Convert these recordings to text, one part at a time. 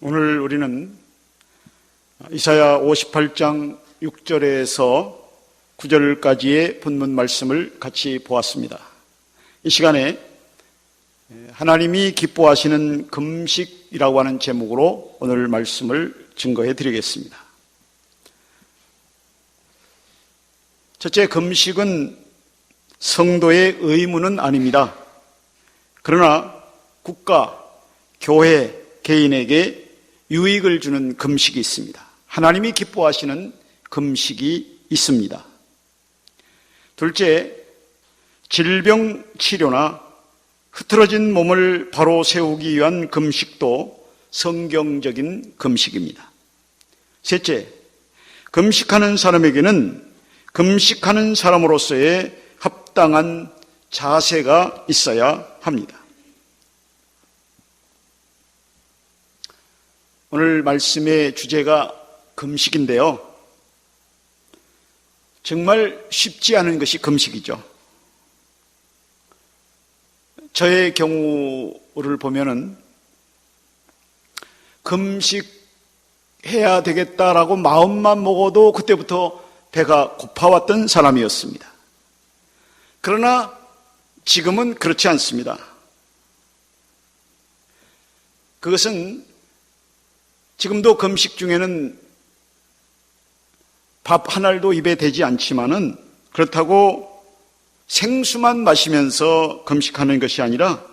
오늘 우리는 이사야 58장 6절에서 9절까지의 본문 말씀을 같이 보았습니다. 이 시간에 하나님이 기뻐하시는 금식이라고 하는 제목으로 오늘 말씀을 증거해 드리겠습니다. 첫째, 금식은 성도의 의무는 아닙니다. 그러나 국가, 교회, 개인에게 유익을 주는 금식이 있습니다. 하나님이 기뻐하시는 금식이 있습니다. 둘째, 질병 치료나 흐트러진 몸을 바로 세우기 위한 금식도 성경적인 금식입니다. 셋째, 금식하는 사람에게는 금식하는 사람으로서의 합당한 자세가 있어야 합니다. 오늘 말씀의 주제가 금식인데요. 정말 쉽지 않은 것이 금식이죠. 저의 경우를 보면은 금식해야 되겠다라고 마음만 먹어도 그때부터 배가 고파왔던 사람이었습니다. 그러나 지금은 그렇지 않습니다. 그것은 지금도 금식 중에는 밥 한 알도 입에 대지 않지만은 그렇다고 생수만 마시면서 금식하는 것이 아니라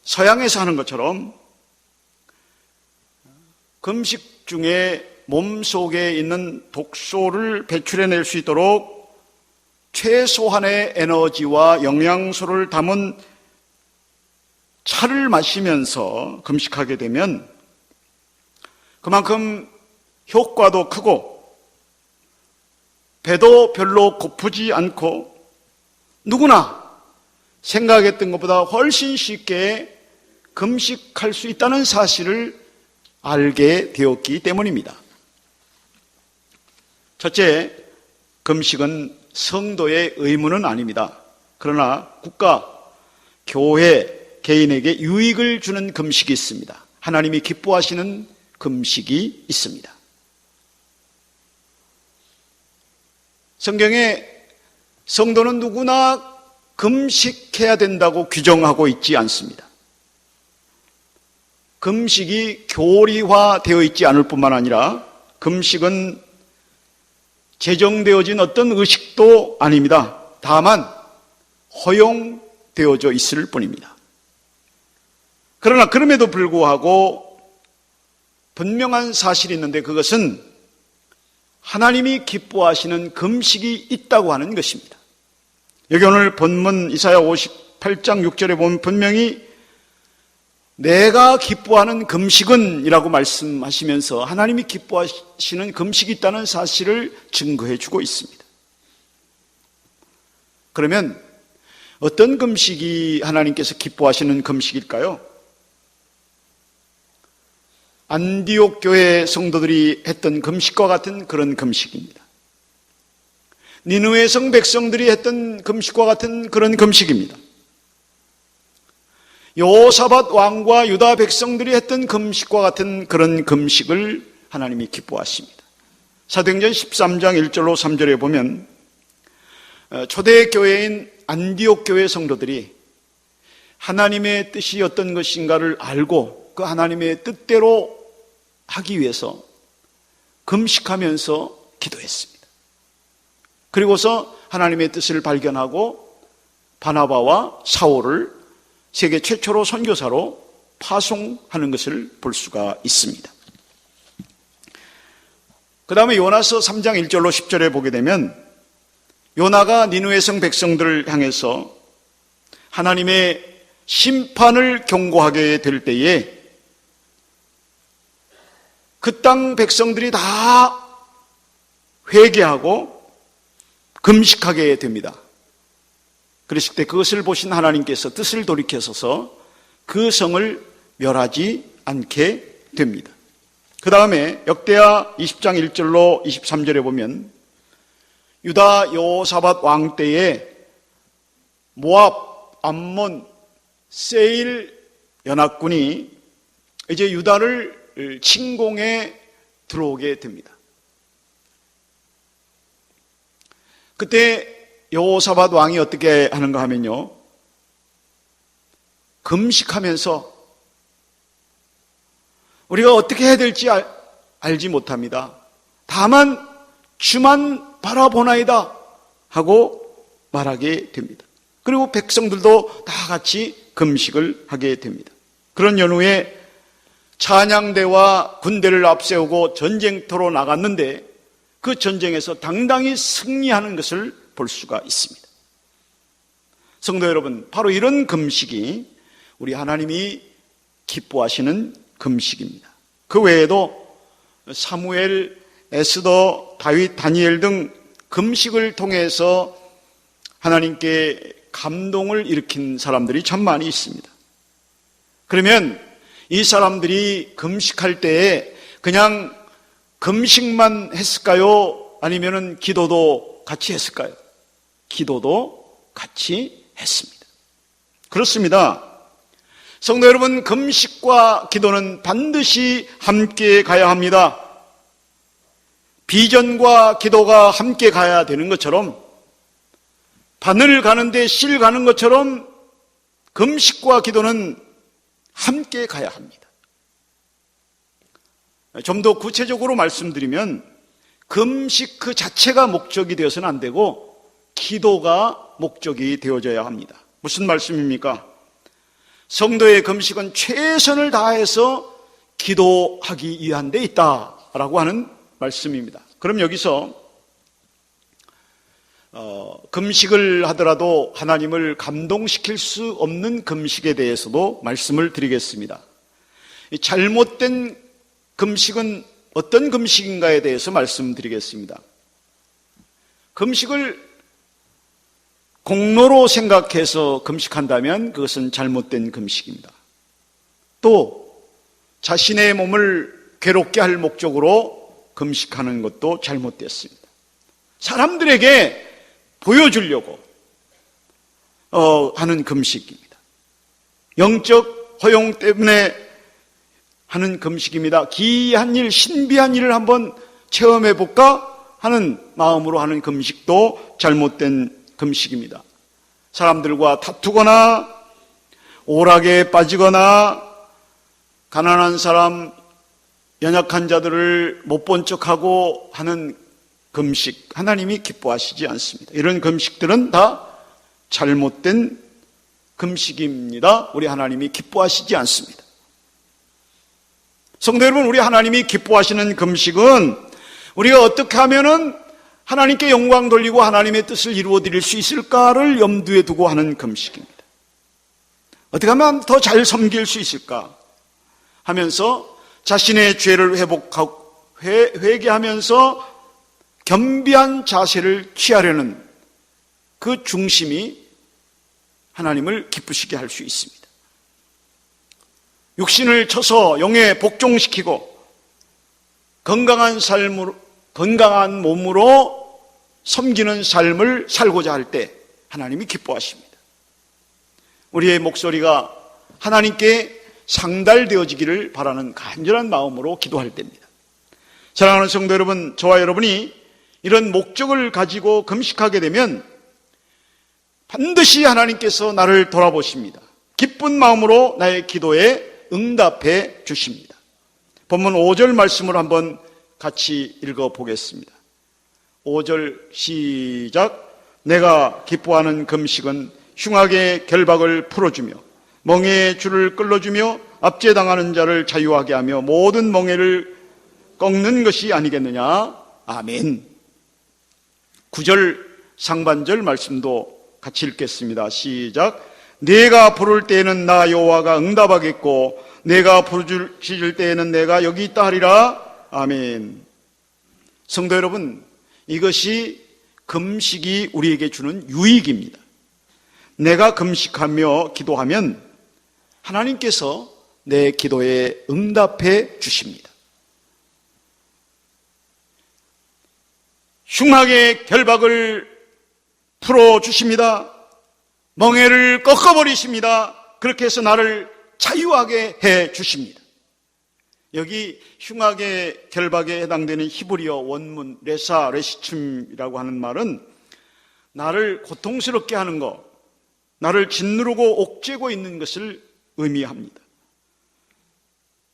서양에서 하는 것처럼 금식 중에 몸속에 있는 독소를 배출해낼 수 있도록 최소한의 에너지와 영양소를 담은 차를 마시면서 금식하게 되면 그만큼 효과도 크고 배도 별로 고프지 않고 누구나 생각했던 것보다 훨씬 쉽게 금식할 수 있다는 사실을 알게 되었기 때문입니다. 첫째, 금식은 성도의 의무는 아닙니다. 그러나 국가, 교회, 개인에게 유익을 주는 금식이 있습니다. 하나님이 기뻐하시는 금식이 있습니다. 성경에 성도는 누구나 금식해야 된다고 규정하고 있지 않습니다. 금식이 교리화되어 있지 않을 뿐만 아니라 금식은 제정되어진 어떤 의식도 아닙니다. 다만 허용되어져 있을 뿐입니다. 그러나 그럼에도 불구하고 분명한 사실이 있는데 그것은 하나님이 기뻐하시는 금식이 있다고 하는 것입니다. 여기 오늘 본문 이사야 58장 6절에 보면 분명히 내가 기뻐하는 금식은 이라고 말씀하시면서 하나님이 기뻐하시는 금식이 있다는 사실을 증거해 주고 있습니다. 그러면 어떤 금식이 하나님께서 기뻐하시는 금식일까요? 안디옥 교회 성도들이 했던 금식과 같은 그런 금식입니다. 니느웨 성 백성들이 했던 금식과 같은 그런 금식입니다. 여호사밧 왕과 유다 백성들이 했던 금식과 같은 그런 금식을 하나님이 기뻐하십니다. 사도행전 13장 1절로 3절에 보면 초대 교회인 안디옥 교회 성도들이 하나님의 뜻이 어떤 것인가를 알고 그 하나님의 뜻대로 하기 위해서 금식하면서 기도했습니다. 그리고서 하나님의 뜻을 발견하고 바나바와 사울을 세계 최초로 선교사로 파송하는 것을 볼 수가 있습니다. 그 다음에 요나서 3장 1절로 10절에 보게 되면 요나가 니느웨 성 백성들을 향해서 하나님의 심판을 경고하게 될 때에 그 땅 백성들이 다 회개하고 금식하게 됩니다. 그랬을 때 그것을 보신 하나님께서 뜻을 돌이켜서서 그 성을 멸하지 않게 됩니다. 그 다음에 역대하 20장 1절로 23절에 보면 유다 여호사밧 왕 때에 모압, 암몬, 세일 연합군이 이제 유다를 침공에 들어오게 됩니다. 그때 여호사밧 왕이 어떻게 하는가 하면요, 금식하면서 우리가 어떻게 해야 될지 알지 못합니다. 다만 주만 바라보나이다 하고 말하게 됩니다. 그리고 백성들도 다 같이 금식을 하게 됩니다. 그런 연후에 찬양대와 군대를 앞세우고 전쟁터로 나갔는데 그 전쟁에서 당당히 승리하는 것을 볼 수가 있습니다. 성도 여러분, 바로 이런 금식이 우리 하나님이 기뻐하시는 금식입니다. 그 외에도 사무엘, 에스더, 다윗, 다니엘 등 금식을 통해서 하나님께 감동을 일으킨 사람들이 참 많이 있습니다. 그러면 이 사람들이 금식할 때에 그냥 금식만 했을까요? 아니면은 기도도 같이 했을까요? 기도도 같이 했습니다. 그렇습니다. 성도 여러분, 금식과 기도는 반드시 함께 가야 합니다. 비전과 기도가 함께 가야 되는 것처럼, 바늘 가는데 실 가는 것처럼 금식과 기도는 함께 가야 합니다. 좀 더 구체적으로 말씀드리면 금식 그 자체가 목적이 되어서는 안 되고 기도가 목적이 되어져야 합니다. 무슨 말씀입니까? 성도의 금식은 최선을 다해서 기도하기 위한 데 있다라고 하는 말씀입니다. 그럼 여기서 금식을 하더라도 하나님을 감동시킬 수 없는 금식에 대해서도 말씀을 드리겠습니다. 잘못된 금식은 어떤 금식인가에 대해서 말씀드리겠습니다. 금식을 공로로 생각해서 금식한다면 그것은 잘못된 금식입니다. 또 자신의 몸을 괴롭게 할 목적으로 금식하는 것도 잘못됐습니다. 사람들에게 보여주려고 하는 금식입니다. 영적 허용 때문에 하는 금식입니다. 기이한 일, 신비한 일을 한번 체험해 볼까 하는 마음으로 하는 금식도 잘못된 금식입니다. 사람들과 다투거나 오락에 빠지거나 가난한 사람, 연약한 자들을 못 본 척하고 하는 금식, 하나님이 기뻐하시지 않습니다. 이런 금식들은 다 잘못된 금식입니다. 우리 하나님이 기뻐하시지 않습니다. 성도 여러분, 우리 하나님이 기뻐하시는 금식은 우리가 어떻게 하면은 하나님께 영광 돌리고 하나님의 뜻을 이루어 드릴 수 있을까를 염두에 두고 하는 금식입니다. 어떻게 하면 더 잘 섬길 수 있을까 하면서 자신의 죄를 회개하면서 겸비한 자세를 취하려는 그 중심이 하나님을 기쁘시게 할 수 있습니다. 육신을 쳐서 영에 복종시키고 건강한 몸으로 섬기는 삶을 살고자 할 때 하나님이 기뻐하십니다. 우리의 목소리가 하나님께 상달되어지기를 바라는 간절한 마음으로 기도할 때입니다. 사랑하는 성도 여러분, 저와 여러분이 이런 목적을 가지고 금식하게 되면 반드시 하나님께서 나를 돌아보십니다. 기쁜 마음으로 나의 기도에 응답해 주십니다. 본문 5절 말씀을 한번 같이 읽어보겠습니다. 5절 시작. 내가 기뻐하는 금식은 흉악의 결박을 풀어주며 멍에의 줄을 끌어주며 압제당하는 자를 자유하게 하며 모든 멍에를 꺾는 것이 아니겠느냐. 아멘. 9절 상반절 말씀도 같이 읽겠습니다. 시작. 내가 부를 때에는 나 여호와가 응답하겠고 내가 부르짖을 때에는 내가 여기 있다 하리라. 아멘. 성도 여러분, 이것이 금식이 우리에게 주는 유익입니다. 내가 금식하며 기도하면 하나님께서 내 기도에 응답해 주십니다. 흉악의 결박을 풀어주십니다. 멍에를 꺾어버리십니다. 그렇게 해서 나를 자유하게 해 주십니다. 여기 흉악의 결박에 해당되는 히브리어 원문 레사 레시춤이라고 하는 말은 나를 고통스럽게 하는 것, 나를 짓누르고 옥죄고 있는 것을 의미합니다.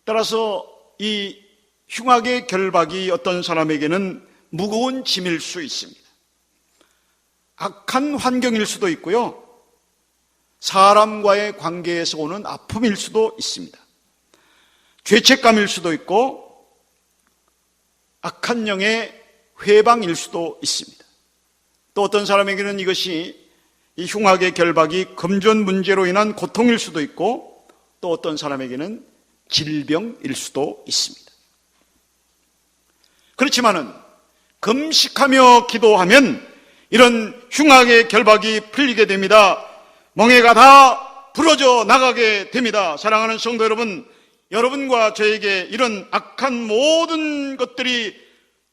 따라서 이 흉악의 결박이 어떤 사람에게는 무거운 짐일 수 있습니다. 악한 환경일 수도 있고요, 사람과의 관계에서 오는 아픔일 수도 있습니다. 죄책감일 수도 있고 악한 영의 회방일 수도 있습니다. 또 어떤 사람에게는 이것이 이 흉악의 결박이 금전 문제로 인한 고통일 수도 있고, 또 어떤 사람에게는 질병일 수도 있습니다. 그렇지만은 금식하며 기도하면 이런 흉악의 결박이 풀리게 됩니다. 멍에가 다 부러져 나가게 됩니다. 사랑하는 성도 여러분, 여러분과 저에게 이런 악한 모든 것들이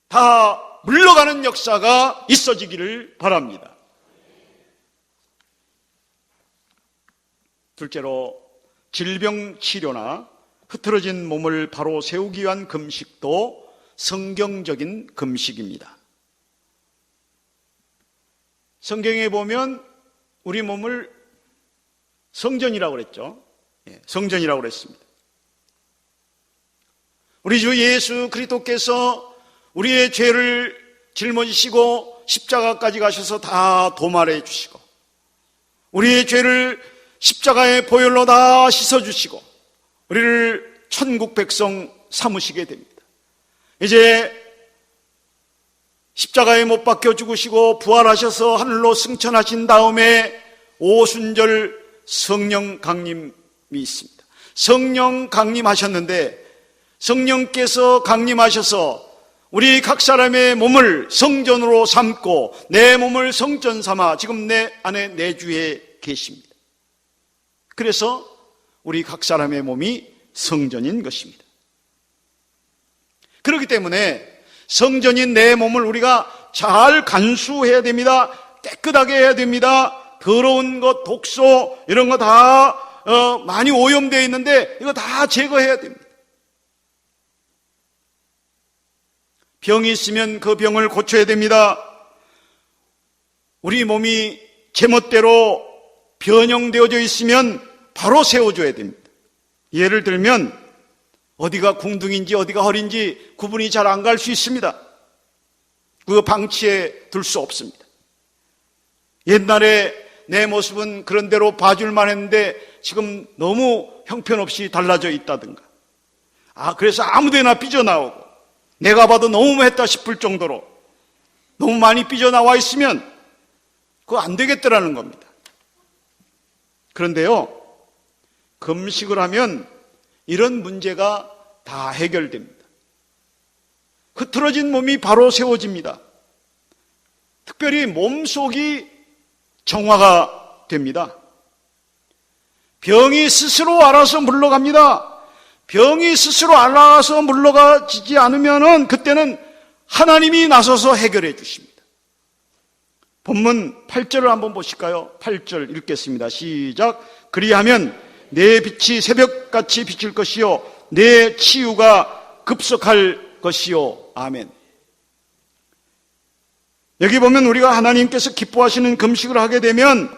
다 물러가는 역사가 있어지기를 바랍니다. 둘째로, 질병 치료나 흐트러진 몸을 바로 세우기 위한 금식도 성경적인 금식입니다. 성경에 보면 우리 몸을 성전이라고 그랬죠. 성전이라고 그랬습니다. 우리 주 예수 그리스도께서 우리의 죄를 짊어지시고 십자가까지 가셔서 다 도말해 주시고, 우리의 죄를 십자가의 보혈로 다 씻어주시고 우리를 천국 백성 삼으시게 됩니다. 이제 십자가에 못 박혀 죽으시고 부활하셔서 하늘로 승천하신 다음에 오순절 성령 강림이 있습니다. 성령 강림하셨는데, 성령께서 강림하셔서 우리 각 사람의 몸을 성전으로 삼고 내 몸을 성전 삼아 지금 내 안에 내주에 계십니다. 그래서 우리 각 사람의 몸이 성전인 것입니다. 그렇기 때문에 성전인 내 몸을 우리가 잘 간수해야 됩니다. 깨끗하게 해야 됩니다. 더러운 것, 독소 이런 거 다 많이 오염되어 있는데 이거 다 제거해야 됩니다. 병이 있으면 그 병을 고쳐야 됩니다. 우리 몸이 제멋대로 변형되어져 있으면 바로 세워줘야 됩니다. 예를 들면 어디가 궁둥인지 어디가 허리인지 구분이 잘 안 갈 수 있습니다. 그거 방치해 둘 수 없습니다. 옛날에 내 모습은 그런 대로 봐줄만 했는데 지금 너무 형편없이 달라져 있다든가, 그래서 아무데나 삐져나오고 내가 봐도 너무했다 싶을 정도로 너무 많이 삐져나와 있으면 그거 안 되겠더라는 겁니다. 그런데요, 금식을 하면 이런 문제가 다 해결됩니다. 흐트러진 몸이 바로 세워집니다. 특별히 몸속이 정화가 됩니다. 병이 스스로 알아서 물러갑니다. 병이 스스로 알아서 물러가지 않으면 그때는 하나님이 나서서 해결해 주십니다. 본문 8절을 한번 보실까요? 8절 읽겠습니다. 시작. 그리하면 내 빛이 새벽같이 비칠 것이요 내 치유가 급속할 것이요. 아멘. 여기 보면 우리가 하나님께서 기뻐하시는 금식을 하게 되면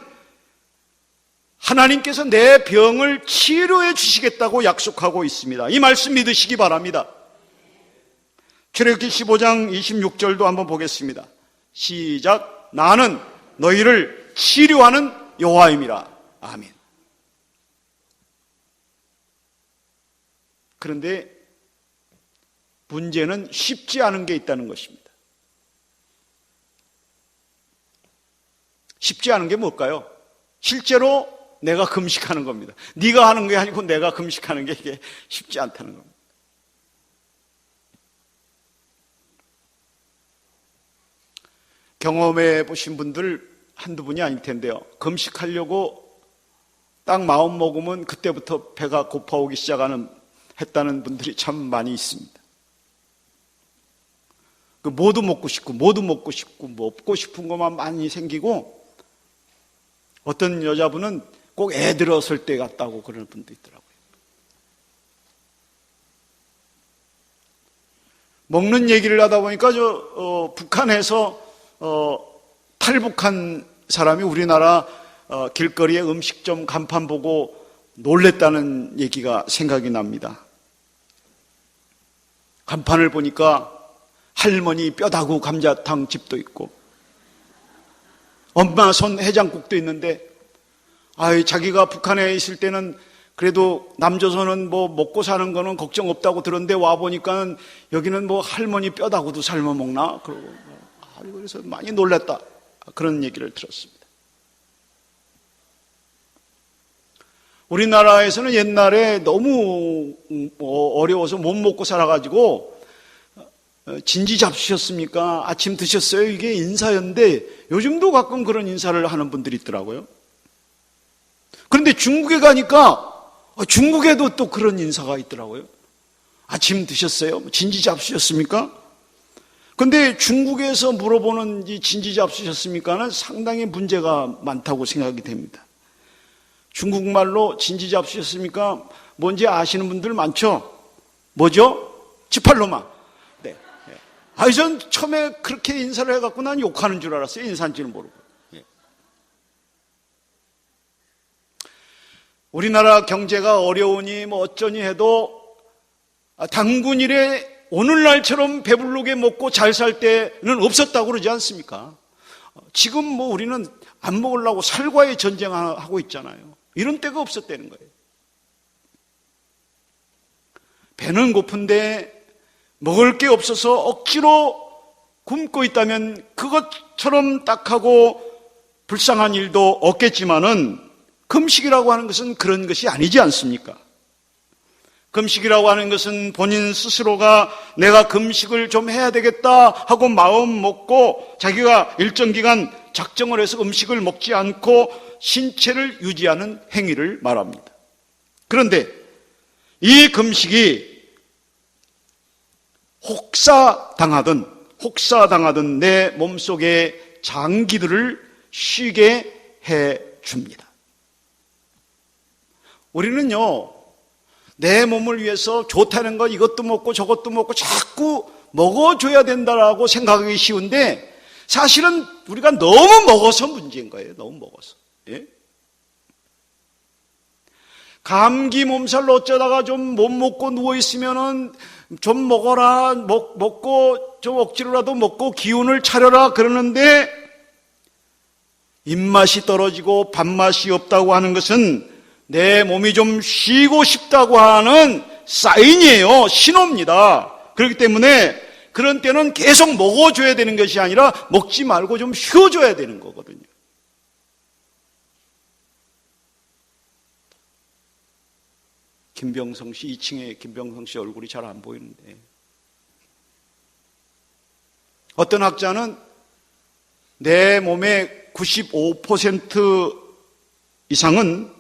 하나님께서 내 병을 치료해 주시겠다고 약속하고 있습니다. 이 말씀 믿으시기 바랍니다. 출애굽기 15장 26절도 한번 보겠습니다. 시작. 나는 너희를 치료하는 여호와임이라. 아멘. 그런데 문제는 쉽지 않은 게 있다는 것입니다. 쉽지 않은 게 뭘까요? 실제로 내가 금식하는 겁니다. 네가 하는 게 아니고 내가 금식하는 게 이게 쉽지 않다는 겁니다. 경험해 보신 분들 한두 분이 아닐 텐데요, 금식하려고 딱 마음 먹으면 그때부터 배가 고파오기 했다는 분들이 참 많이 있습니다. 뭐도 먹고 싶고 먹고 싶은 것만 많이 생기고, 어떤 여자분은 꼭 애 들었을 때 같다고 그러는 분도 있더라고요. 먹는 얘기를 하다 보니까 북한에서 탈북한 사람이 우리나라 길거리에 음식점 간판 보고 놀랬다는 얘기가 생각이 납니다. 간판을 보니까 할머니 뼈다구 감자탕 집도 있고 엄마 손 해장국도 있는데, 자기가 북한에 있을 때는 그래도 남조선은 뭐 먹고 사는 거는 걱정 없다고 들었는데 와보니까 여기는 뭐 할머니 뼈다구도 삶아 먹나? 그래서 많이 놀랐다. 그런 얘기를 들었습니다. 우리나라에서는 옛날에 너무 어려워서 못 먹고 살아가지고 진지 잡수셨습니까? 아침 드셨어요? 이게 인사였는데 요즘도 가끔 그런 인사를 하는 분들이 있더라고요. 그런데 중국에 가니까 중국에도 또 그런 인사가 있더라고요. 아침 드셨어요? 진지 잡수셨습니까? 그런데 중국에서 물어보는 이 진지 잡수셨습니까는 상당히 문제가 많다고 생각이 됩니다. 중국말로 진지 잡수셨습니까? 뭔지 아시는 분들 많죠? 뭐죠? 지팔로마. 네. 전 처음에 그렇게 인사를 해갖고 난 욕하는 줄 알았어요. 인사인지는 모르고. 우리나라 경제가 어려우니 뭐 어쩌니 해도 당군일에 오늘날처럼 배부르게 먹고 잘 살 때는 없었다고 그러지 않습니까? 지금 뭐 우리는 안 먹으려고 살과의 전쟁하고 있잖아요. 이런 때가 없었다는 거예요. 배는 고픈데 먹을 게 없어서 억지로 굶고 있다면 그것처럼 딱하고 불쌍한 일도 없겠지만은 금식이라고 하는 것은 그런 것이 아니지 않습니까? 금식이라고 하는 것은 본인 스스로가 내가 금식을 좀 해야 되겠다 하고 마음 먹고 자기가 일정 기간 작정을 해서 음식을 먹지 않고 신체를 유지하는 행위를 말합니다. 그런데 이 금식이 혹사당하든 내 몸속의 장기들을 쉬게 해줍니다. 우리는요, 내 몸을 위해서 좋다는 거 이것도 먹고 저것도 먹고 자꾸 먹어줘야 된다라고 생각하기 쉬운데 사실은 우리가 너무 먹어서 문제인 거예요. 너무 먹어서. 예? 감기 몸살 어쩌다가 좀 못 먹고 누워있으면은 좀 먹어라, 먹고 좀 억지로라도 먹고 기운을 차려라 그러는데 입맛이 떨어지고 밥맛이 없다고 하는 것은 내 몸이 좀 쉬고 싶다고 하는 사인이에요. 신호입니다. 그렇기 때문에 그런 때는 계속 먹어줘야 되는 것이 아니라 먹지 말고 좀 쉬어줘야 되는 거거든요. 김병성 씨, 2층에 김병성 씨 얼굴이 잘 안 보이는데 어떤 학자는 내 몸의 95% 이상은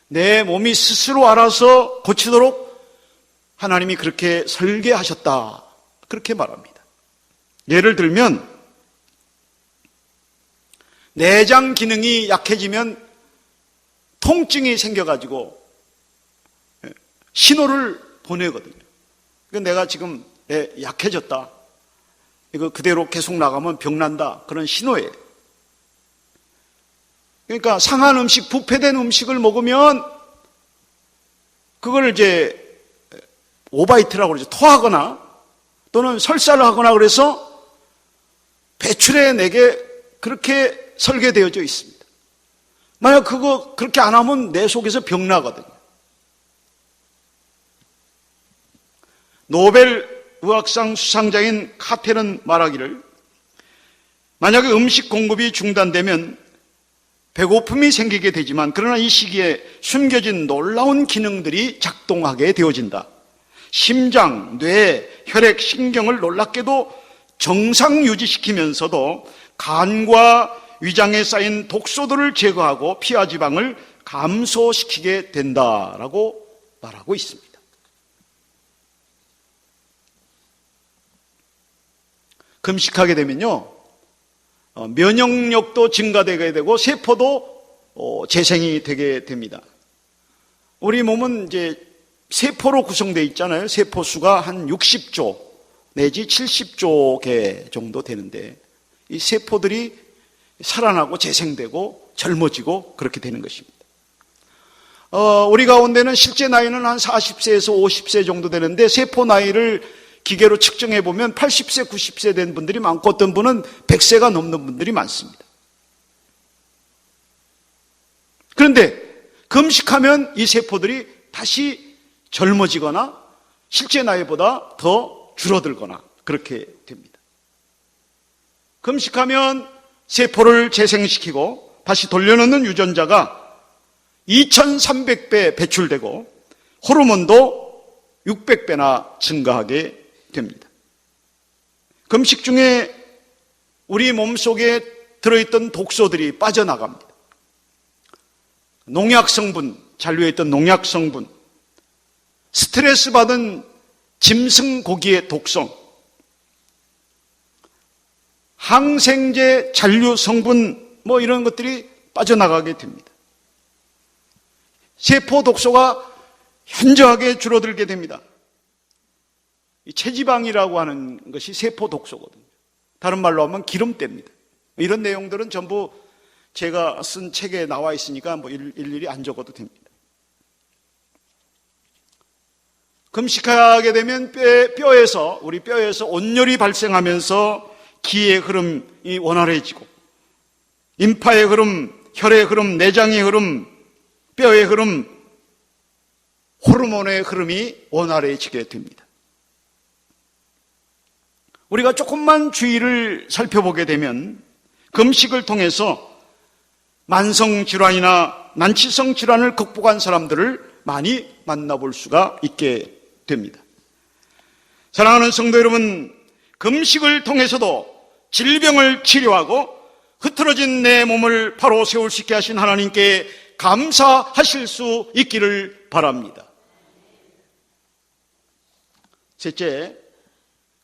내 몸이 스스로 알아서 고치도록 하나님이 그렇게 설계하셨다. 그렇게 말합니다. 예를 들면 내장 기능이 약해지면 통증이 생겨가지고 신호를 보내거든요. 그러니까 내가 지금 약해졌다. 이거 그대로 계속 나가면 병난다. 그런 신호예요. 그러니까 상한 음식, 부패된 음식을 먹으면 그걸 이제 오바이트라고 그러죠. 토하거나 또는 설사를 하거나 그래서 배출해 내게 그렇게 설계되어져 있습니다. 만약 그거 그렇게 안 하면 내 속에서 병나거든요. 노벨 의학상 수상자인 카텔은 말하기를 만약에 음식 공급이 중단되면 배고픔이 생기게 되지만 그러나 이 시기에 숨겨진 놀라운 기능들이 작동하게 되어진다. 심장, 뇌, 혈액, 신경을 놀랍게도 정상 유지시키면서도 간과 위장에 쌓인 독소들을 제거하고 피하 지방을 감소시키게 된다라고 말하고 있습니다. 금식하게 되면요, 면역력도 증가되게 되고 세포도 재생이 되게 됩니다. 우리 몸은 이제 세포로 구성되어 있잖아요. 세포 수가 한 60조 내지 70조 개 정도 되는데 이 세포들이 살아나고 재생되고 젊어지고 그렇게 되는 것입니다. 우리 가운데는 실제 나이는 한 40세에서 50세 정도 되는데 세포 나이를 기계로 측정해 보면 80세, 90세 된 분들이 많고 어떤 분은 100세가 넘는 분들이 많습니다. 그런데 금식하면 이 세포들이 다시 젊어지거나 실제 나이보다 더 줄어들거나 그렇게 됩니다. 금식하면 세포를 재생시키고 다시 돌려놓는 유전자가 2300배 배출되고 호르몬도 600배나 증가하게 됩니다. 금식 중에 우리 몸속에 들어있던 독소들이 빠져나갑니다. 농약 성분, 잔류에 있던 농약 성분, 스트레스 받은 짐승 고기의 독성, 항생제 잔류 성분 이런 것들이 빠져나가게 됩니다. 세포 독소가 현저하게 줄어들게 됩니다. 이 체지방이라고 하는 것이 세포 독소거든요. 다른 말로 하면 기름때입니다. 이런 내용들은 전부 제가 쓴 책에 나와 있으니까 일일이 안 적어도 됩니다. 금식하게 되면 우리 뼈에서 온열이 발생하면서 기의 흐름이 원활해지고 임파의 흐름, 혈의 흐름, 내장의 흐름, 뼈의 흐름, 호르몬의 흐름이 원활해지게 됩니다. 우리가 조금만 주의를 살펴보게 되면 금식을 통해서 만성질환이나 난치성 질환을 극복한 사람들을 많이 만나볼 수가 있게 됩니다. 사랑하는 성도 여러분, 금식을 통해서도 질병을 치료하고 흐트러진 내 몸을 바로 세울 수 있게 하신 하나님께 감사하실 수 있기를 바랍니다. 셋째,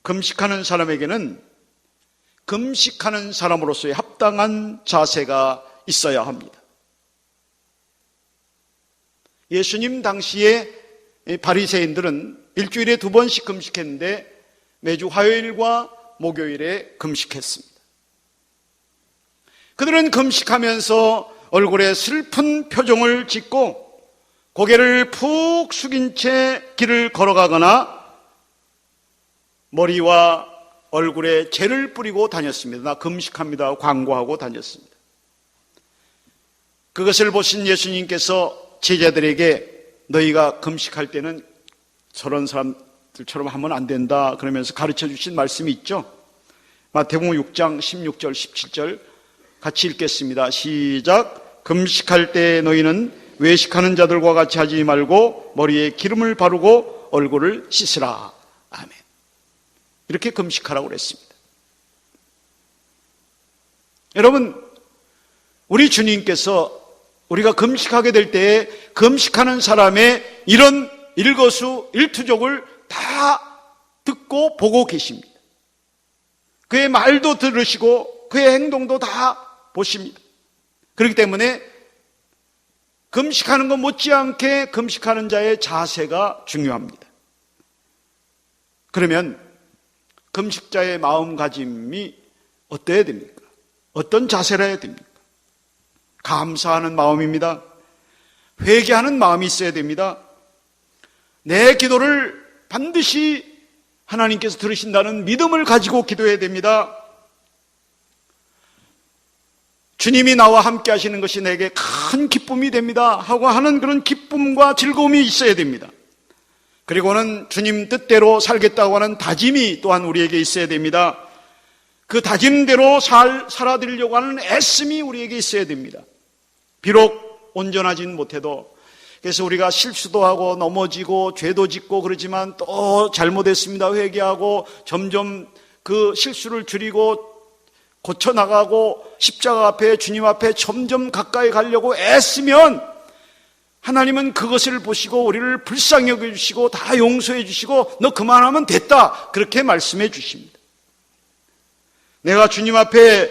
금식하는 사람에게는 금식하는 사람으로서의 합당한 자세가 있어야 합니다. 예수님 당시에 바리새인들은 일주일에 2번씩 금식했는데 매주 화요일과 목요일에 금식했습니다. 그들은 금식하면서 얼굴에 슬픈 표정을 짓고 고개를 푹 숙인 채 길을 걸어가거나 머리와 얼굴에 재를 뿌리고 다녔습니다. 나 금식합니다 광고하고 다녔습니다. 그것을 보신 예수님께서 제자들에게 너희가 금식할 때는 저런 사람들처럼 하면 안 된다 그러면서 가르쳐 주신 말씀이 있죠. 마태복음 6장 16절 17절 같이 읽겠습니다. 시작. 금식할 때 너희는 외식하는 자들과 같이 하지 말고 머리에 기름을 바르고 얼굴을 씻으라. 아멘. 이렇게 금식하라고 그랬습니다. 여러분, 우리 주님께서 우리가 금식하게 될 때에 금식하는 사람의 이런 일거수일투족을 다 듣고 보고 계십니다. 그의 말도 들으시고 그의 행동도 다 보십니다. 그렇기 때문에 금식하는 것 못지않게 금식하는 자의 자세가 중요합니다. 그러면 금식자의 마음가짐이 어때야 됩니까? 어떤 자세를 해야 됩니까? 감사하는 마음입니다. 회개하는 마음이 있어야 됩니다. 내 기도를 반드시 하나님께서 들으신다는 믿음을 가지고 기도해야 됩니다. 주님이 나와 함께 하시는 것이 내게 큰 기쁨이 됩니다 하고 하는 그런 기쁨과 즐거움이 있어야 됩니다. 그리고는 주님 뜻대로 살겠다고 하는 다짐이 또한 우리에게 있어야 됩니다. 그 다짐대로 살아드리려고 하는 애씀이 우리에게 있어야 됩니다. 비록 온전하진 못해도, 그래서 우리가 실수도 하고 넘어지고 죄도 짓고 그러지만 또 잘못했습니다 회개하고 점점 그 실수를 줄이고 고쳐나가고 십자가 앞에 주님 앞에 점점 가까이 가려고 애쓰면 하나님은 그것을 보시고 우리를 불쌍히 여겨주시고 다 용서해 주시고 너 그만하면 됐다 그렇게 말씀해 주십니다. 내가 주님 앞에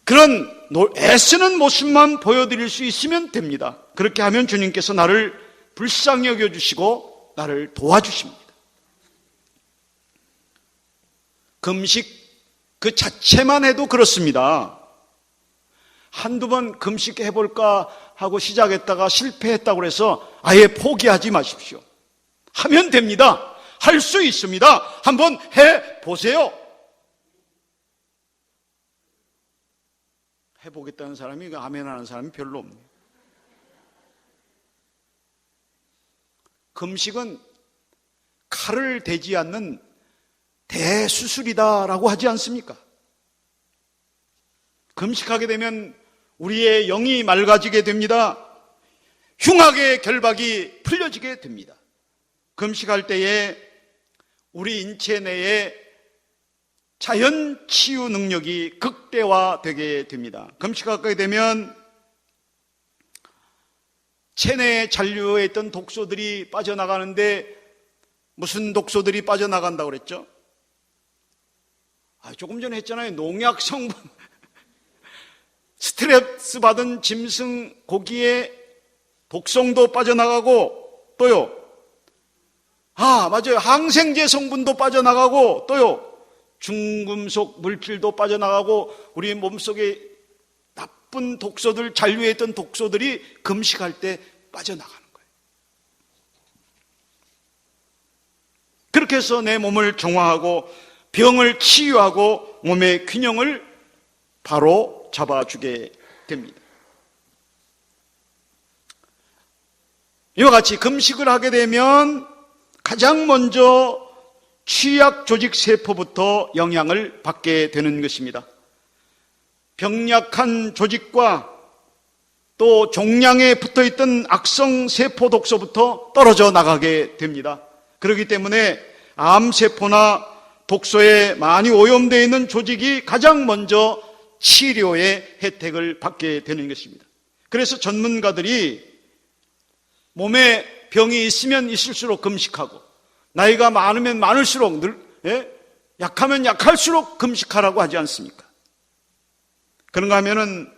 그런 애쓰는 모습만 보여드릴 수 있으면 됩니다. 그렇게 하면 주님께서 나를 불쌍히 여겨주시고 나를 도와주십니다. 금식 그 자체만 해도 그렇습니다. 한두 번 금식해볼까 하고 시작했다가 실패했다고 해서 아예 포기하지 마십시오. 하면 됩니다. 할 수 있습니다. 한번 해보세요. 해보겠다는 사람이 아멘 하는 사람이 별로 없네요. 금식은 칼을 대지 않는 대수술이다라고 하지 않습니까? 금식하게 되면 우리의 영이 맑아지게 됩니다. 흉악의 결박이 풀려지게 됩니다. 금식할 때에 우리 인체 내에 자연 치유 능력이 극대화되게 됩니다. 금식하게 되면 체내에 잔류해 있던 독소들이 빠져나가는데 무슨 독소들이 빠져나간다고 그랬죠? 조금 전에 했잖아요. 농약 성분. 스트레스 받은 짐승 고기의 독성도 빠져나가고 또요. 맞아요. 항생제 성분도 빠져나가고 또요. 중금속 물질도 빠져나가고 우리 몸속에 나쁜 독소들, 잔류해 있던 독소들이 금식할 때 빠져나가는 거예요. 그렇게 해서 내 몸을 정화하고 병을 치유하고 몸의 균형을 바로 잡아주게 됩니다. 이와 같이 금식을 하게 되면 가장 먼저 취약 조직 세포부터 영향을 받게 되는 것입니다. 병약한 조직과 또 종양에 붙어있던 악성 세포 독소부터 떨어져 나가게 됩니다. 그렇기 때문에 암세포나 독소에 많이 오염되어 있는 조직이 가장 먼저 치료의 혜택을 받게 되는 것입니다. 그래서 전문가들이 몸에 병이 있으면 있을수록 금식하고 나이가 많으면 많을수록 약하면 약할수록 금식하라고 하지 않습니까? 그런가 하면은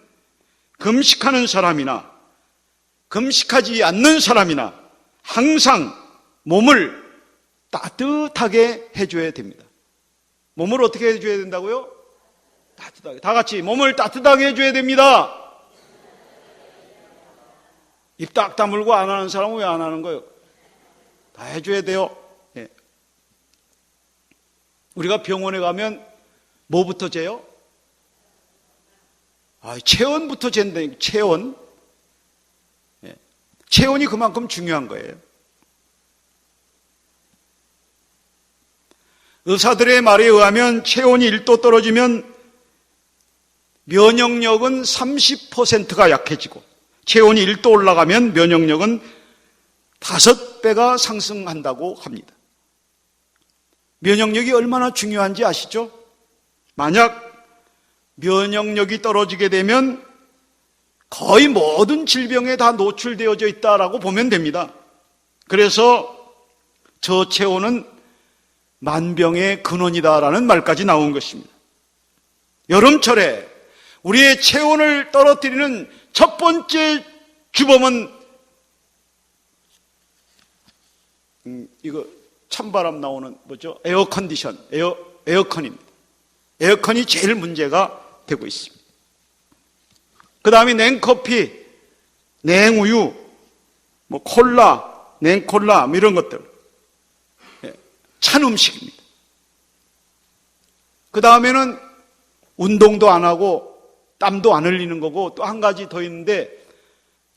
금식하는 사람이나 금식하지 않는 사람이나 항상 몸을 따뜻하게 해줘야 됩니다. 몸을 어떻게 해줘야 된다고요? 따뜻하게. 다 같이 몸을 따뜻하게 해줘야 됩니다. 입 딱 다물고 안 하는 사람은 왜 안 하는 거예요? 다 해줘야 돼요. 예. 우리가 병원에 가면 뭐부터 재요? 체온부터 잰다. 체온. 예. 체온이 그만큼 중요한 거예요. 의사들의 말에 의하면 체온이 1도 떨어지면 면역력은 30%가 약해지고 체온이 1도 올라가면 면역력은 5배가 상승한다고 합니다. 면역력이 얼마나 중요한지 아시죠? 만약 면역력이 떨어지게 되면 거의 모든 질병에 다 노출되어져 있다라고 보면 됩니다. 그래서 저체온은 만병의 근원이다라는 말까지 나온 것입니다. 여름철에 우리의 체온을 떨어뜨리는 첫 번째 주범은 이거 찬바람 나오는 뭐죠? 에어컨디션, 에어컨입니다. 에어컨이 제일 문제가 되고 있습니다. 그 다음에 냉커피, 냉우유, 콜라, 냉콜라 이런 것들. 찬 음식입니다. 그 다음에는 운동도 안 하고 땀도 안 흘리는 거고 또 한 가지 더 있는데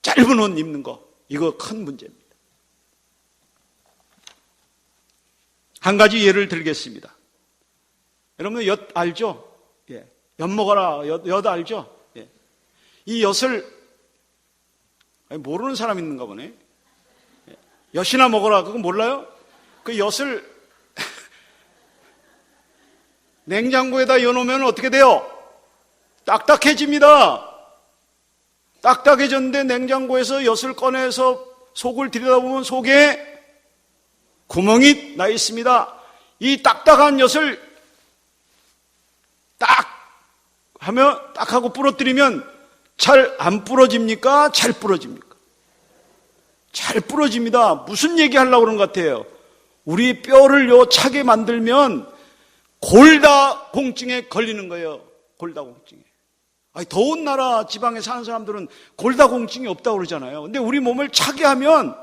짧은 옷 입는 거. 이거 큰 문제입니다. 한 가지 예를 들겠습니다. 여러분 엿 알죠? 예. 엿 먹어라. 엿 알죠? 예. 이 엿을 모르는 사람 있는가 보네. 예. 엿이나 먹어라. 그거 몰라요? 그 엿을 냉장고에다 넣어놓으면 어떻게 돼요? 딱딱해집니다. 딱딱해졌는데 냉장고에서 엿을 꺼내서 속을 들여다보면 속에 구멍이 나 있습니다. 이 딱딱한 엿을 딱 하고 부러뜨리면 잘 안 부러집니까? 잘 부러집니까? 잘 부러집니다. 무슨 얘기 하려고 그러는 것 같아요? 우리 뼈를 차게 만들면 골다공증에 걸리는 거예요. 골다공증에. 아니, 더운 나라 지방에 사는 사람들은 골다공증이 없다고 그러잖아요. 근데 우리 몸을 차게 하면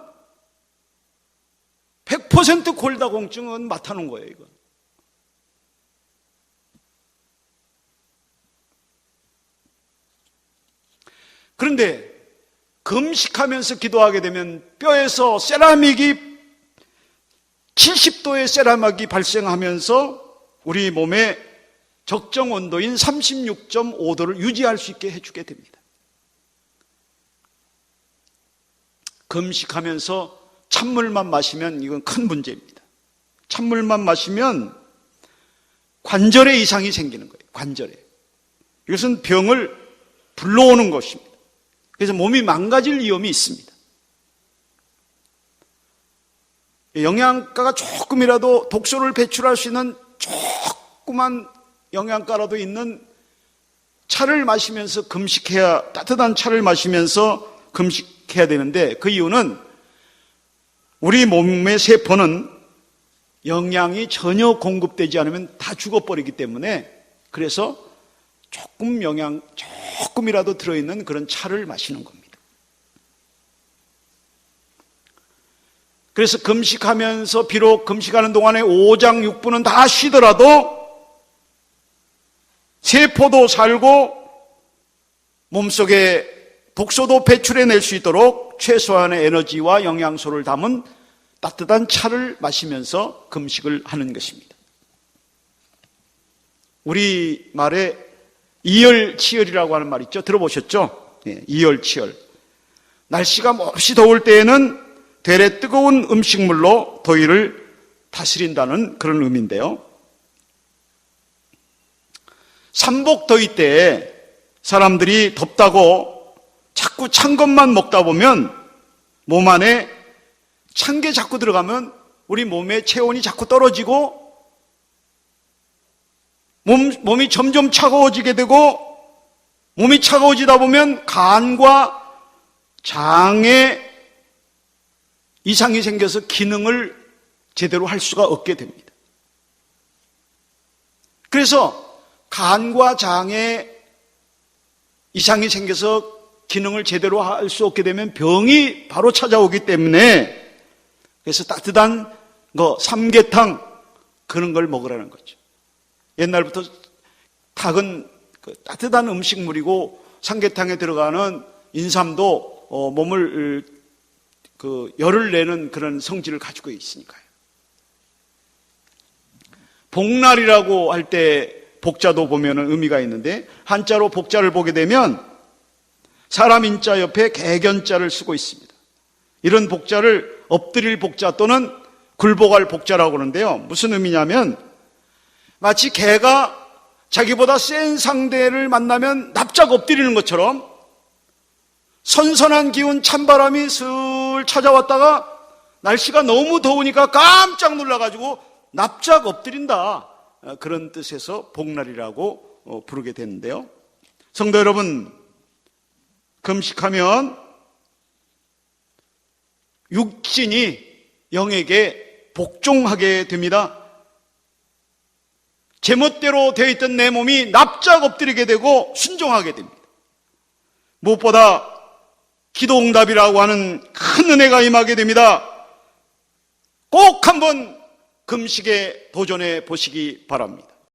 100% 골다공증은 맡아놓은 거예요, 이건. 그런데 금식하면서 기도하게 되면 뼈에서 세라믹이 70도의 세라믹이 발생하면서 우리 몸의 적정 온도인 36.5도를 유지할 수 있게 해주게 됩니다. 금식하면서 찬물만 마시면 이건 큰 문제입니다. 찬물만 마시면 관절에 이상이 생기는 거예요. 관절에. 이것은 병을 불러오는 것입니다. 그래서 몸이 망가질 위험이 있습니다. 영양가가 조금이라도 독소를 배출할 수 있는 조그만 영양가라도 있는 차를 마시면서 금식해야, 따뜻한 차를 마시면서 금식해야 되는데, 그 이유는 우리 몸의 세포는 영양이 전혀 공급되지 않으면 다 죽어버리기 때문에, 그래서 조금이라도 들어있는 그런 차를 마시는 겁니다. 그래서 금식하면서 비록 금식하는 동안에 오장육부는 다 쉬더라도 세포도 살고 몸속에 독소도 배출해낼 수 있도록 최소한의 에너지와 영양소를 담은 따뜻한 차를 마시면서 금식을 하는 것입니다. 우리 말에 이열치열이라고 하는 말 있죠? 들어보셨죠? 네, 이열치열. 날씨가 몹시 더울 때에는 되레 뜨거운 음식물로 더위를 다스린다는 그런 의미인데요. 삼복더위 때 사람들이 덥다고 자꾸 찬 것만 먹다 보면 몸 안에 찬 게 자꾸 들어가면 우리 몸의 체온이 자꾸 떨어지고 몸이 점점 차가워지게 되고, 몸이 차가워지다 보면 간과 장에 이상이 생겨서 기능을 제대로 할 수가 없게 됩니다. 그래서 간과 장에 이상이 생겨서 기능을 제대로 할 수 없게 되면 병이 바로 찾아오기 때문에, 그래서 따뜻한 삼계탕 그런 걸 먹으라는 거죠. 옛날부터 닭은 따뜻한 음식물이고 삼계탕에 들어가는 인삼도 몸을 열을 내는 그런 성질을 가지고 있으니까요. 복날이라고 할 때 복자도 보면 의미가 있는데, 한자로 복자를 보게 되면 사람 인자 옆에 개견자를 쓰고 있습니다. 이런 복자를 엎드릴 복자 또는 굴복할 복자라고 그러는데요. 무슨 의미냐면 마치 개가 자기보다 센 상대를 만나면 납작 엎드리는 것처럼 선선한 기운 찬바람이 슬 찾아왔다가 날씨가 너무 더우니까 깜짝 놀라가지고 납작 엎드린다, 그런 뜻에서 복날이라고 부르게 되는데요. 성도 여러분, 금식하면 육신이 영에게 복종하게 됩니다. 제멋대로 되어 있던 내 몸이 납작 엎드리게 되고 순종하게 됩니다. 무엇보다 기도응답이라고 하는 큰 은혜가 임하게 됩니다. 꼭 한번 금식에 도전해 보시기 바랍니다.